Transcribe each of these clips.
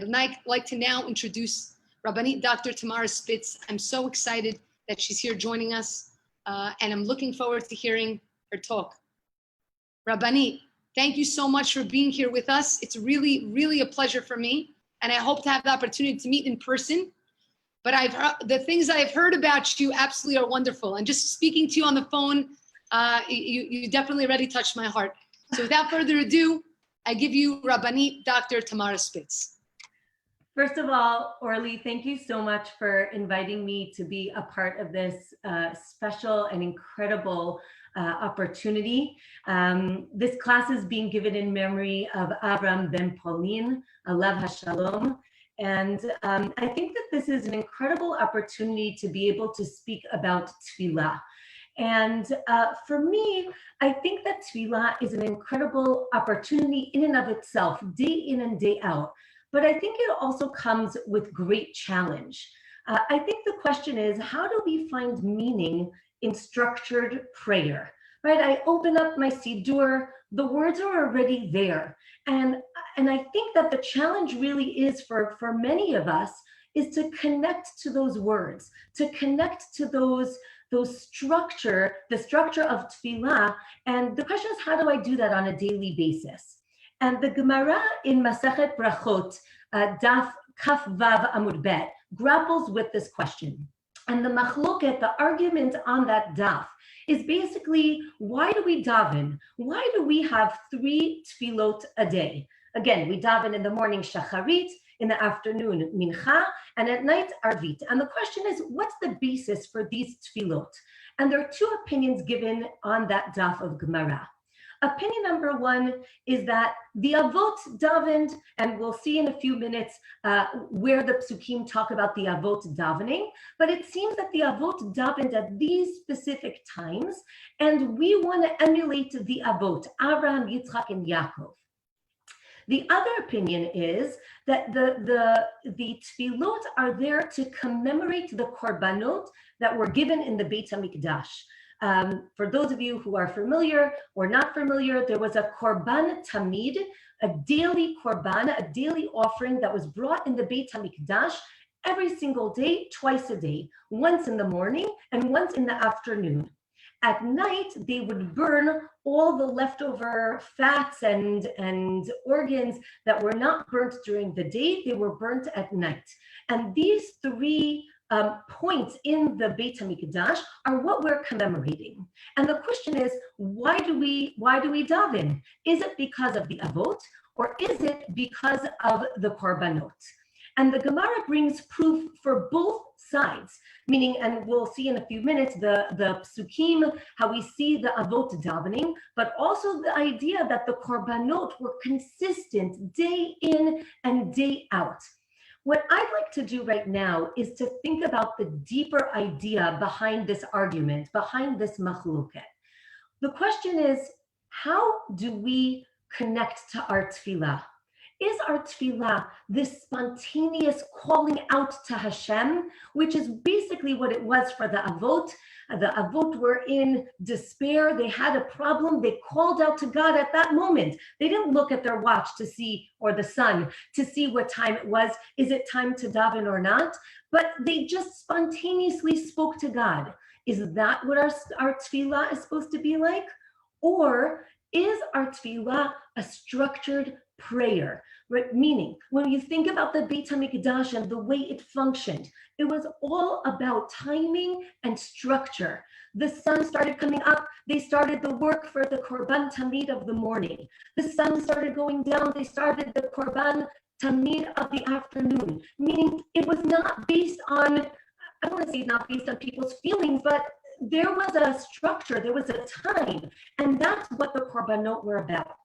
like to now introduce Rabbanit Dr. Tamara Spitz. I'm so excited that she's here joining us, and I'm looking forward to hearing her talk. Rabbanit, thank you so much for being here with us. It's really, really a pleasure for me, and I hope to have the opportunity to meet in person. But the things I've heard about you absolutely are wonderful. And just speaking to you on the phone, you definitely already touched my heart. So without further ado, I give you Rabbanit Dr. Tamara Spitz. First of all, Orly, thank you so much for inviting me to be a part of this special and incredible opportunity. This class is being given in memory of Avram ben Paulin, Alav HaShalom. And I think that this is an incredible opportunity to be able to speak about tefillah. And for me, I think that tefillah is an incredible opportunity in and of itself, day in and day out. But I think it also comes with great challenge. I think the question is, how do we find meaning in structured prayer? Right? I open up my shiur, the words are already there. And I think that the challenge really is for many of us is to connect to those words, to connect to the structure of tefillah. And the question is, how do I do that on a daily basis? And the Gemara in Masechet Brachot, Daf Kaf Vav Amud Bet, grapples with this question. And the machloket, the argument on that daf, is basically, why do we daven? Why do we have 3 tefillot a day? Again, we daven in the morning shacharit, in the afternoon mincha, and at night arvit. And the question is, what's the basis for these tefillot? And there are 2 opinions given on that daf of Gemara. Opinion number 1 is that the Avot davened, and we'll see in a few minutes where the psukim talk about the Avot davening, but it seems that the Avot davened at these specific times, and we want to emulate the Avot, Abraham, Yitzchak, and Yaakov. The other opinion is that the tefillot are there to commemorate the korbanot that were given in the Beit HaMikdash. For those of you who are familiar or not familiar, there was a korban tamid, a daily korban, a daily offering that was brought in the Beit HaMikdash every single day, twice a day, once in the morning and once in the afternoon. At night, they would burn all the leftover fats and organs that were not burnt during the day. They were burnt at night. And these 3 points in the Beit HaMikdash are what we're commemorating. And the question is, why do we daven? Is it because of the Avot, or is it because of the Korbanot? And the Gemara brings proof for both sides, meaning, and we'll see in a few minutes, the psukim, how we see the Avot davening, but also the idea that the Korbanot were consistent day in and day out. What I'd like to do right now is to think about the deeper idea behind this argument, behind this machloket. The question is, how do we connect to our tefillah? Is our tefillah this spontaneous calling out to Hashem, which is basically what it was for the Avot? The Avot were in despair. They had a problem. They called out to God at that moment. They didn't look at their watch to see, or the sun, to see what time it was. Is it time to daven or not? But they just spontaneously spoke to God. Is that what our tefillah is supposed to be like? Or is our tefillah a structured prayer? Right? Meaning, when you think about the Beit HaMikdash and the way it functioned, it was all about timing and structure. The sun started coming up, they started the work for the Korban Tamid of the morning. The sun started going down, they started the Korban Tamid of the afternoon. Meaning, it was not based on, I don't want to say not based on people's feelings, but there was a structure, there was a time, and that's what the Korbanot were about.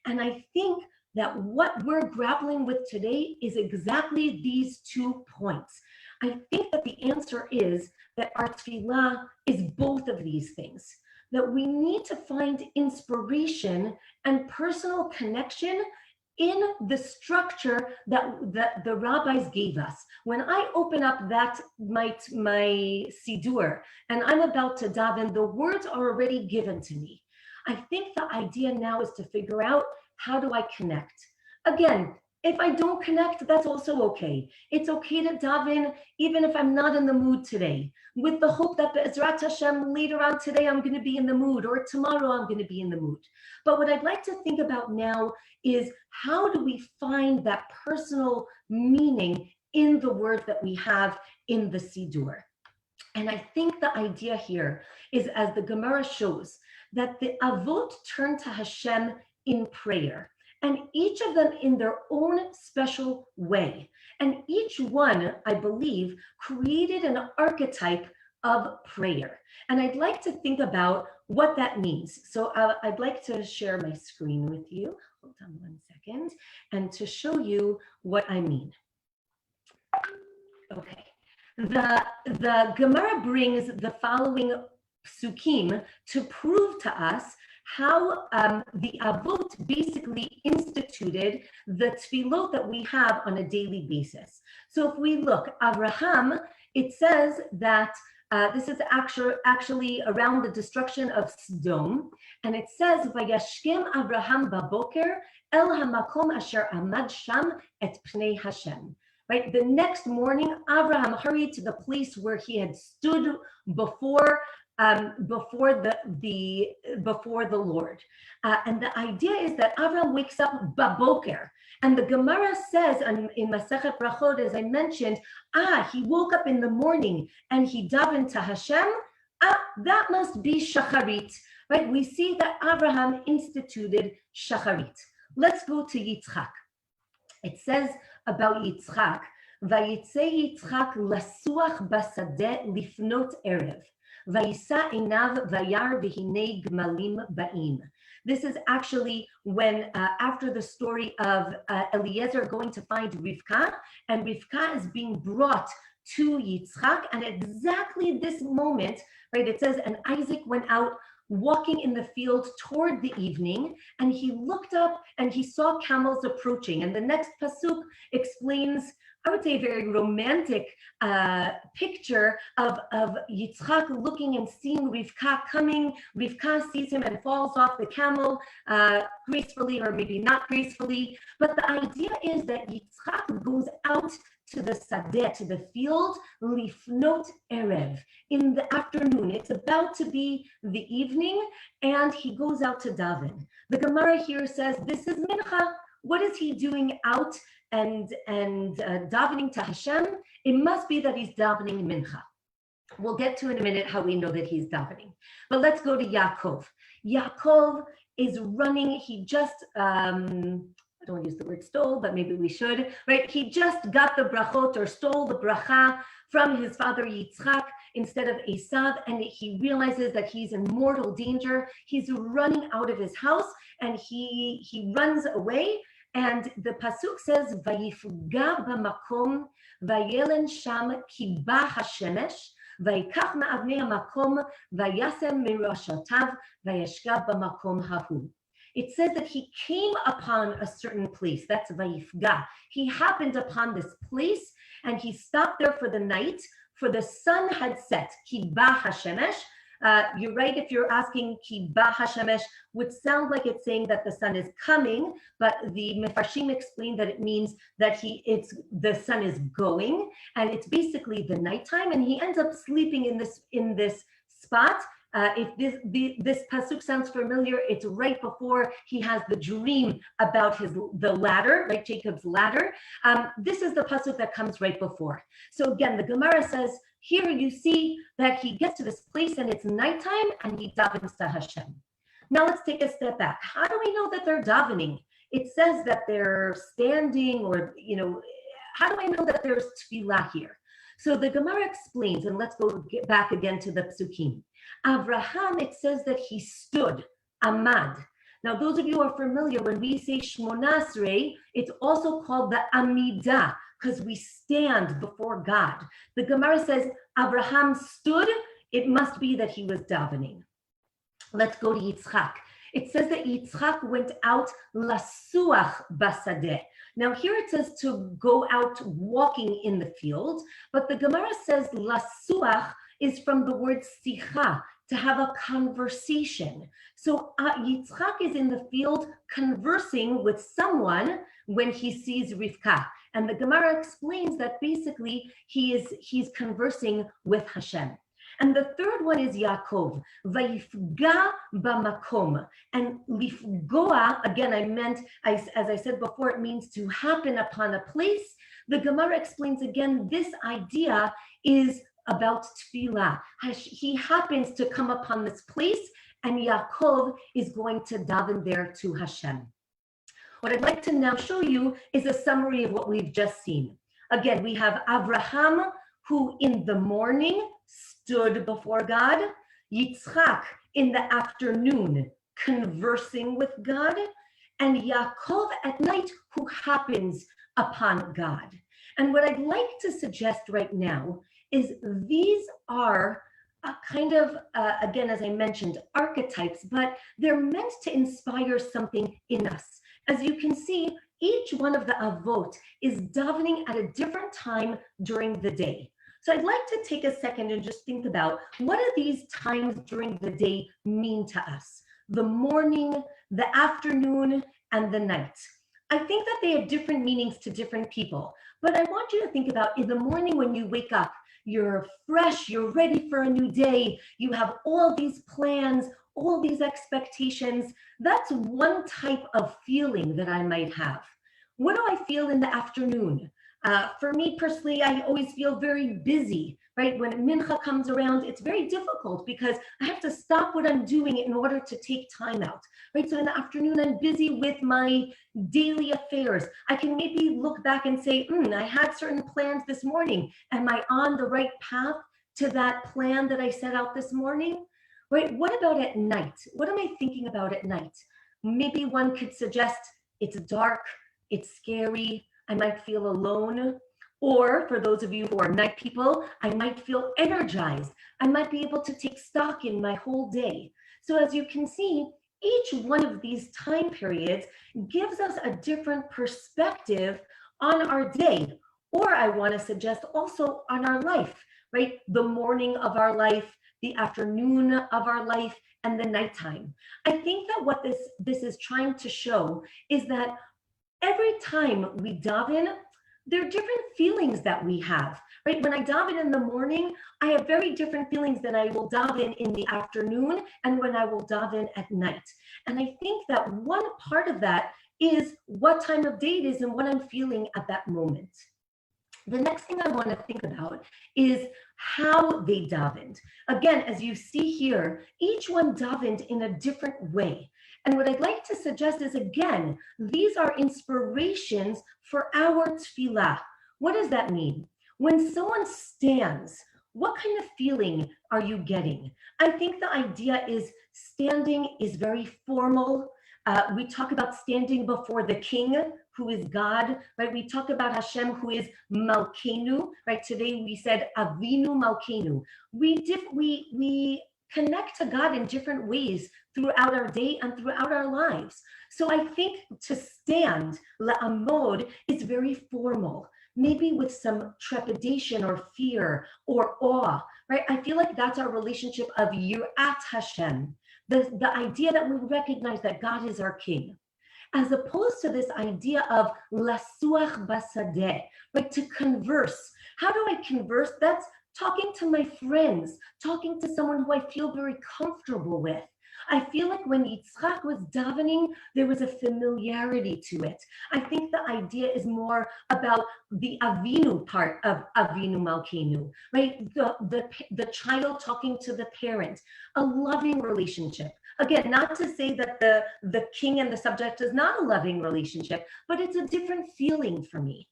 And I think that what we're grappling with today is exactly these 2 points. I think that the answer is that our tefillah is both of these things, that we need to find inspiration and personal connection in the structure that the rabbis gave us. When I open up my shiur and I'm about to daven, the words are already given to me. I think the idea now is to figure out, how do I connect? Again, If I don't connect, that's also okay. It's okay to daven even if I'm not in the mood today, with the hope that Be'ezrat Hashem, later on today, I'm going to be in the mood, or tomorrow I'm going to be in the mood. But what I'd like to think about now is, how do we find that personal meaning in the word that we have in the Siddur? And I think the idea here is, as the Gemara shows, that the Avot turn to Hashem in prayer, and each of them in their own special way. And each one, I believe, created an archetype of prayer. And I'd like to think about what that means. So I'd like to share my screen with you. Hold on one second, and to show you what I mean. Okay. The Gemara brings the following psukim to prove to us how the Avot basically instituted the tefillot that we have on a daily basis. So if we look, Abraham, it says that this is actually around the destruction of Sodom, and it says, "Vayashkem Abraham baboker el hamakom asher amad sham et pnei Hashem." Right, the next morning, Abraham hurried to the place where he had stood before the Lord, and the idea is that Abraham wakes up baboker, and the Gemara says in Masechet Brachot, as I mentioned, he woke up in the morning and he davened to Hashem. That must be shacharit, right? We see that Abraham instituted shacharit. Let's go to Yitzchak. It says about Yitzchak, "Vayitze Yitzchak lasuach basadeh lifnot erev, vayisa einav vayar v'hinei gmalim ba'im." This is actually when, after the story of Eliezer going to find Rivka, and Rivka is being brought to Yitzchak, and at exactly this moment, right, it says, "And Isaac went out walking in the field toward the evening, and he looked up and he saw camels approaching." And the next pasuk explains, I would say, a very romantic picture of Yitzchak looking and seeing Rivka coming. Rivka sees him and falls off the camel gracefully, or maybe not gracefully. But the idea is that Yitzchak goes out to the sadeh, to the field, lifnot erev, in the afternoon. It's about to be the evening, and he goes out to daven. The Gemara here says this is mincha. What is he doing out and davening to Hashem? It must be that he's davening mincha. We'll get to in a minute how we know that he's davening. But let's go to Yaakov. Yaakov is running. He just I don't use the word stole, but maybe we should, right? He just got the brachot, or stole the bracha from his father Yitzchak instead of Esav, and he realizes that he's in mortal danger. He's running out of his house, and he runs away. And the pasuk says, "Vayifga b'makom, vayelen sham ki ba hashemesh, vayikach ma'avnei hamakom, vayasem mirashotav, vayashkav b'makom hahu." It says that he came upon a certain place. That's vayifga. He happened upon this place, and he stopped there for the night, for the sun had set. Ki ba hashemesh. You're right if you're asking ki ba hashemesh, would sound like it's saying that the sun is coming, but the Mefarshim explain that it means that the sun is going, and it's basically the nighttime, and he ends up sleeping in this spot. If this pasuk sounds familiar, it's right before he has the dream about the ladder, like Jacob's ladder. This is the pasuk that comes right before. So again, the Gemara says, here you see that he gets to this place and it's nighttime, and he davens to Hashem. Now let's take a step back. How do we know that they're davening? It says that they're standing, or, how do I know that there's tefillah here? So the Gemara explains, and let's get back again to the psukim. Abraham, it says that he stood, amad. Now, those of you who are familiar, when we say Shmona Esrei, it's also called the Amidah, because we stand before God. The Gemara says Abraham stood. It must be that he was davening. Let's go to Yitzchak. It says that Yitzchak went out lasuach basadeh. Now here it says to go out walking in the field, but the Gemara says lasuach is from the word sicha, to have a conversation. So Yitzchak is in the field conversing with someone when he sees Rivka. And the Gemara explains that basically he's conversing with Hashem. And the third one is Yaakov, vayifga bamakom. And lifgoa, again, as I said before, it means to happen upon a place. The Gemara explains again, this idea is about tefillah. He happens to come upon this place, and Yaakov is going to daven there to Hashem. What I'd like to now show you is a summary of what we've just seen. Again, we have Abraham, who in the morning stood before God, Yitzchak in the afternoon conversing with God, and Yaakov at night who happens upon God. And what I'd like to suggest right now is these are kind of, again, as I mentioned, archetypes, but they're meant to inspire something in us. As you can see, each one of the avot is davening at a different time during the day. So I'd like to take a second and just think about what do these times during the day mean to us? The morning, the afternoon, and the night. I think that they have different meanings to different people, but I want you to think about in the morning when you wake up, you're fresh, you're ready for a new day, you have all these plans, all these expectations. That's one type of feeling that I might have. What do I feel in the afternoon? For me personally, I always feel very busy, right? When mincha comes around, it's very difficult because I have to stop what I'm doing in order to take time out, right? So in the afternoon, I'm busy with my daily affairs. I can maybe look back and say, I had certain plans this morning. Am I on the right path to that plan that I set out this morning? Right? What about at night? What am I thinking about at night? Maybe one could suggest it's dark, it's scary, I might feel alone. Or for those of you who are night people, I might feel energized. I might be able to take stock in my whole day. So as you can see, each one of these time periods gives us a different perspective on our day. Or I want to suggest also on our life, right? The morning of our life, the afternoon of our life, and the nighttime. I think that what this is trying to show is that every time we daven, there are different feelings that we have, right? When I daven in the morning, I have very different feelings than I will daven in the afternoon and when I will daven at night. And I think that one part of that is what time of day it is and what I'm feeling at that moment. The next thing I want to think about is how they davened. Again, as you see here, each one davened in a different way. And what I'd like to suggest is, again, these are inspirations for our tefillah. What does that mean? When someone stands, what kind of feeling are you getting? I think the idea is standing is very formal. We talk about standing before the king, who is God, right? We talk about Hashem, who is Malkeinu, right? Today we said Avinu Malkeinu. We connect to God in different ways throughout our day and throughout our lives. So I think to stand, la'amod, is very formal, maybe with some trepidation or fear or awe, right? I feel like that's our relationship of yirat Hashem, the idea that we recognize that God is our king, as opposed to this idea of lasuach basadeh, right? To converse. How do I converse? That's talking to my friends, talking to someone who I feel very comfortable with. I feel like when Yitzchak was davening, there was a familiarity to it. I think the idea is more about the Avinu part of Avinu Malkeinu, right? The child talking to the parent, a loving relationship. Again, not to say that the king and the subject is not a loving relationship, but it's a different feeling for me.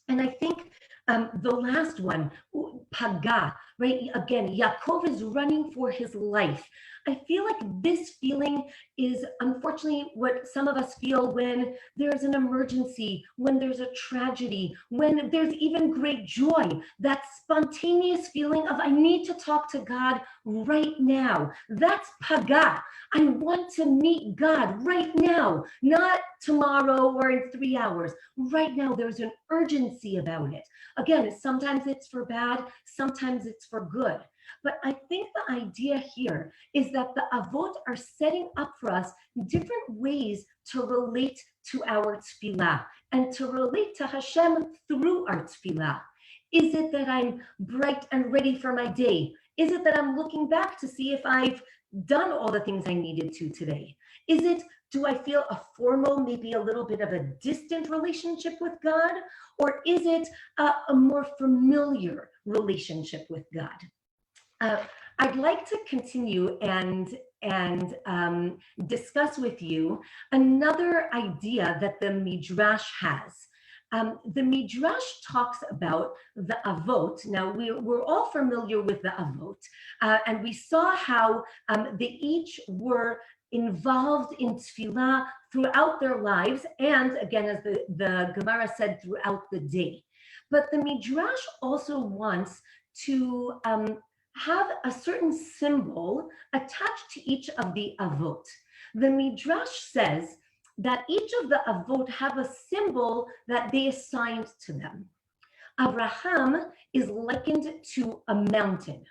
And I think the last one, paga, right? Again, Yaakov is running for his life. I feel like this feeling is unfortunately what some of us feel when there's an emergency, when there's a tragedy, when there's even great joy, that spontaneous feeling of I need to talk to God right now. That's paga. I want to meet God right now, not tomorrow or in 3 hours. Right now, there's an urgency about it. Again, sometimes it's for bad, sometimes it's for good. But I think the idea here is that the Avot are setting up for us different ways to relate to our tefillah and to relate to Hashem through our tefillah. Is it that I'm bright and ready for my day? Is it that I'm looking back to see if I've done all the things I needed to today? Is it, do I feel a formal, maybe a little bit of a distant relationship with God? Or is it a more familiar relationship with God? I'd like to continue and discuss with you another idea that the Midrash has. The Midrash talks about the Avot. Now, we're all familiar with the Avot, and we saw how they each were involved in tefillah throughout their lives, and again, as the Gemara said, throughout the day. But the Midrash also wants to have a certain symbol attached to each of the Avot. The Midrash says that each of the Avot have a symbol that they assigned to them. Abraham is likened to a mountain,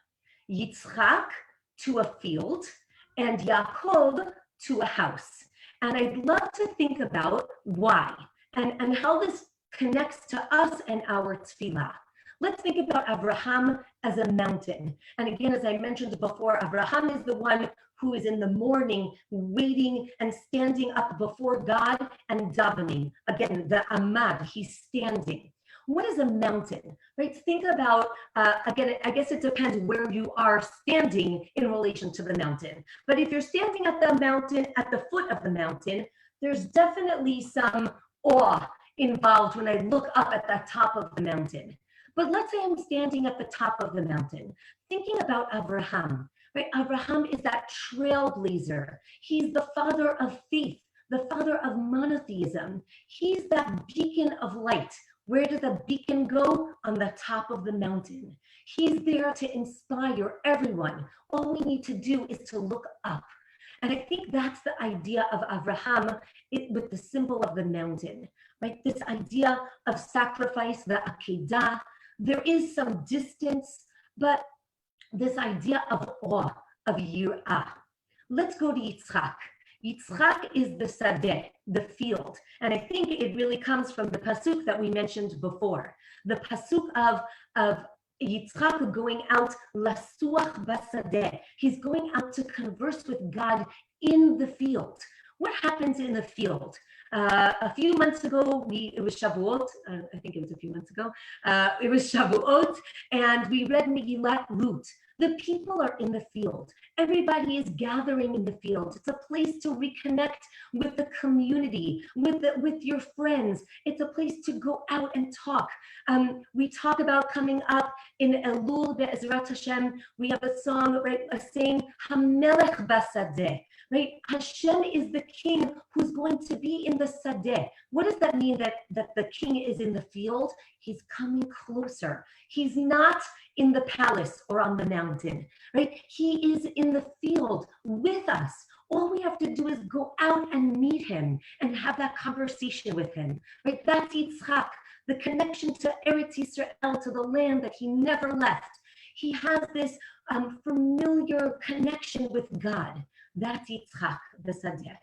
Yitzchak to a field, and Yaakov to a house. And I'd love to think about why and how this connects to us and our tefillah. Let's think about Abraham as a mountain. And again, as I mentioned before, Abraham is the one who is in the morning waiting and standing up before God and davening. Again, the Amad, he's standing. What is a mountain, right? Think about, again, I guess it depends where you are standing in relation to the mountain. But if you're standing at the mountain, at the foot of the mountain, there's definitely some awe involved when I look up at the top of the mountain. But let's say I'm standing at the top of the mountain, thinking about Abraham, right? Abraham is that trailblazer. He's the father of faith, the father of monotheism. He's that beacon of light. Where does the beacon go? On the top of the mountain. He's there to inspire everyone. All we need to do is to look up. And I think that's the idea of Abraham with the symbol of the mountain, right? This idea of sacrifice, the Akedah. There is some distance, but this idea of awe, of yirah. Let's go to Yitzchak. Yitzchak is the sadeh, the field. And I think it really comes from the pasuk that we mentioned before. The pasuk of Yitzchak going out, lasuach basadeh. He's going out to converse with God in the field. What happens in the field? A few months ago, it was Shavuot. I think it was a few months ago. It was Shavuot, and we read Megillat Ruth. The people are in the field. Everybody is gathering in the field. It's a place to reconnect with the community, with your friends. It's a place to go out and talk. We talk about coming up in Elul Be'ezrat Hashem. We have a song, right, a saying, Hamelech Basadeh. Right? Hashem is the king who's going to be in the sadeh. What does that mean that the king is in the field? He's coming closer. He's not in the palace or on the mountain, right? He is in the field with us. All we have to do is go out and meet him and have that conversation with him, right? That's Yitzchak, the connection to Eretz Yisrael, to the land that he never left. He has this familiar connection with God. That's Yitzchak, the Sadeh.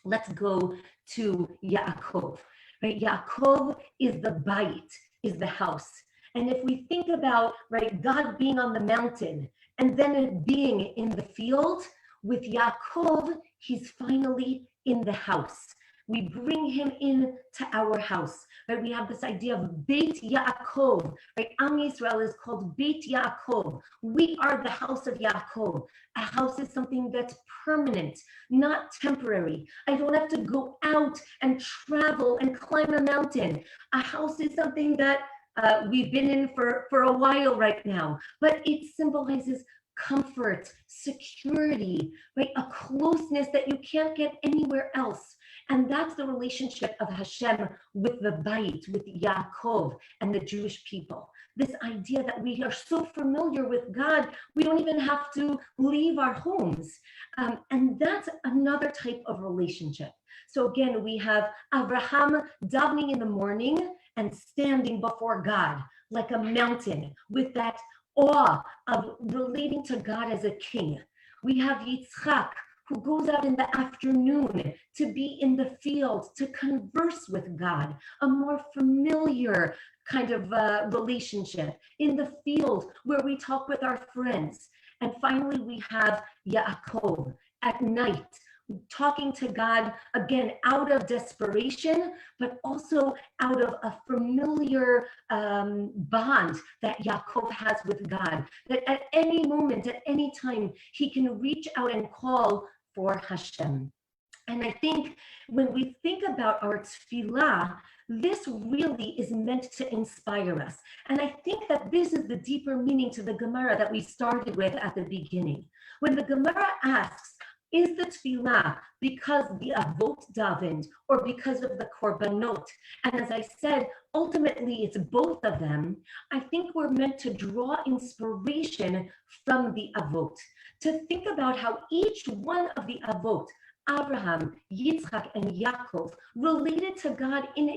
Let's go to Yaakov, right? Yaakov is the bayit, is the house. And if we think about, right, God being on the mountain and then it being in the field, with Yaakov, he's finally in the house. We bring him in to our house, right? We have this idea of Beit Yaakov, right? Am Yisrael is called Beit Yaakov. We are the house of Yaakov. A house is something that's permanent, not temporary. I don't have to go out and travel and climb a mountain. A house is something that we've been in for a while right now, but it symbolizes comfort, security, right? A closeness that you can't get anywhere else. And that's the relationship of Hashem with the Bayit, with Yaakov and the Jewish people. This idea that we are so familiar with God, we don't even have to leave our homes. And that's another type of relationship. So again, we have Abraham davening in the morning and standing before God like a mountain with that awe of relating to God as a king. We have Yitzchak, who goes out in the afternoon to be in the field, to converse with God, a more familiar kind of relationship in the field where we talk with our friends. And finally, we have Yaakov at night, talking to God, again, out of desperation, but also out of a familiar bond that Yaakov has with God, that at any moment, at any time, he can reach out and call for Hashem. And I think when we think about our tefillah, this really is meant to inspire us. And I think that this is the deeper meaning to the Gemara that we started with at the beginning. When the Gemara asks, is the tefillah because the avot davened or because of the korbanot? And as I said, ultimately it's both of them. I think we're meant to draw inspiration from the avot, to think about how each one of the avot, Abraham, Yitzchak, and Yaakov, related to God in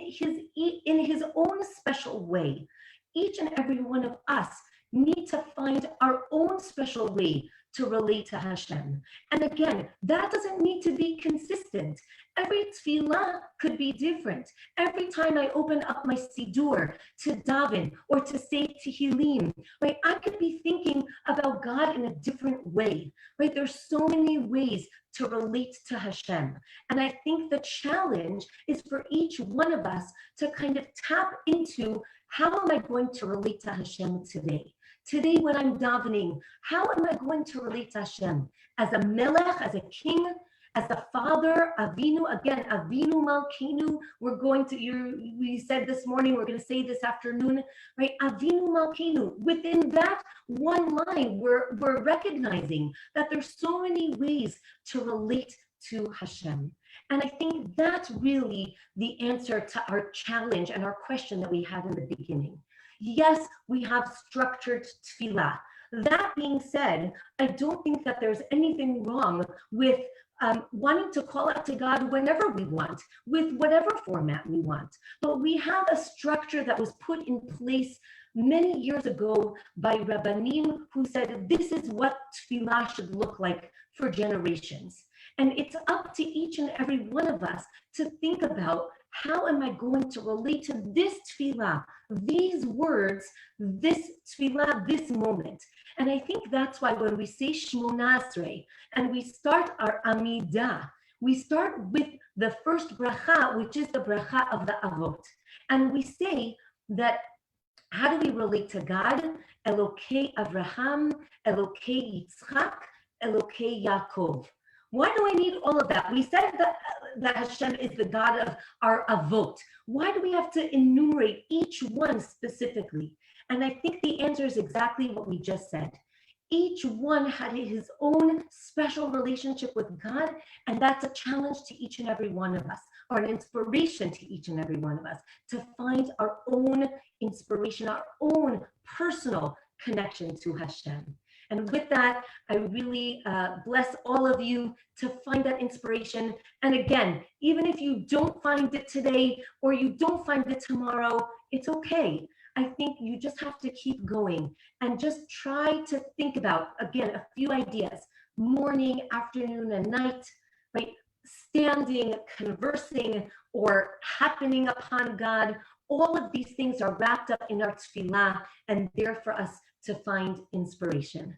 his own special way. Each and every one of us need to find our own special way to relate to Hashem. And again, that doesn't need to be consistent. Every tefillah could be different. Every time I open up my siddur to daven or to say tehillim, right, I could be thinking about God in a different way, right? There's so many ways to relate to Hashem. And I think the challenge is for each one of us to kind of tap into, how am I going to relate to Hashem today? Today, when I'm davening, how am I going to relate to Hashem? As a melech, as a king, as a father, Avinu, again, Avinu Malkeinu, we're going to, we said this morning, we're going to say this afternoon, right? Avinu Malkeinu. Within that one line, we're recognizing that there's so many ways to relate to Hashem. And I think that's really the answer to our challenge and our question that we had in the beginning. Yes, we have structured tefillah. That being said, I don't think that there's anything wrong with wanting to call out to God whenever we want, with whatever format we want. But we have a structure that was put in place many years ago by Rabbanim, who said this is what tefillah should look like for generations. And it's up to each and every one of us to think about, how am I going to relate to this tefillah, these words, this tefillah, this moment? And I think that's why when we say Shmona Esrei and we start our Amidah, we start with the first bracha, which is the bracha of the Avot. And we say that, how do we relate to God? Elokei Avraham, Elokei Yitzchak, Elokei Yaakov. Why do I need all of that? We said that Hashem is the God of our avot. Why do we have to enumerate each one specifically? And I think the answer is exactly what we just said. Each one had his own special relationship with God, and that's a challenge to each and every one of us, or an inspiration to each and every one of us, to find our own inspiration, our own personal connection to Hashem. And with that, I really bless all of you to find that inspiration. And again, even if you don't find it today or you don't find it tomorrow, it's okay. I think you just have to keep going and just try to think about, again, a few ideas: morning, afternoon, and night, right? Standing, conversing, or happening upon God. All of these things are wrapped up in our tefillah and there for us to find inspiration.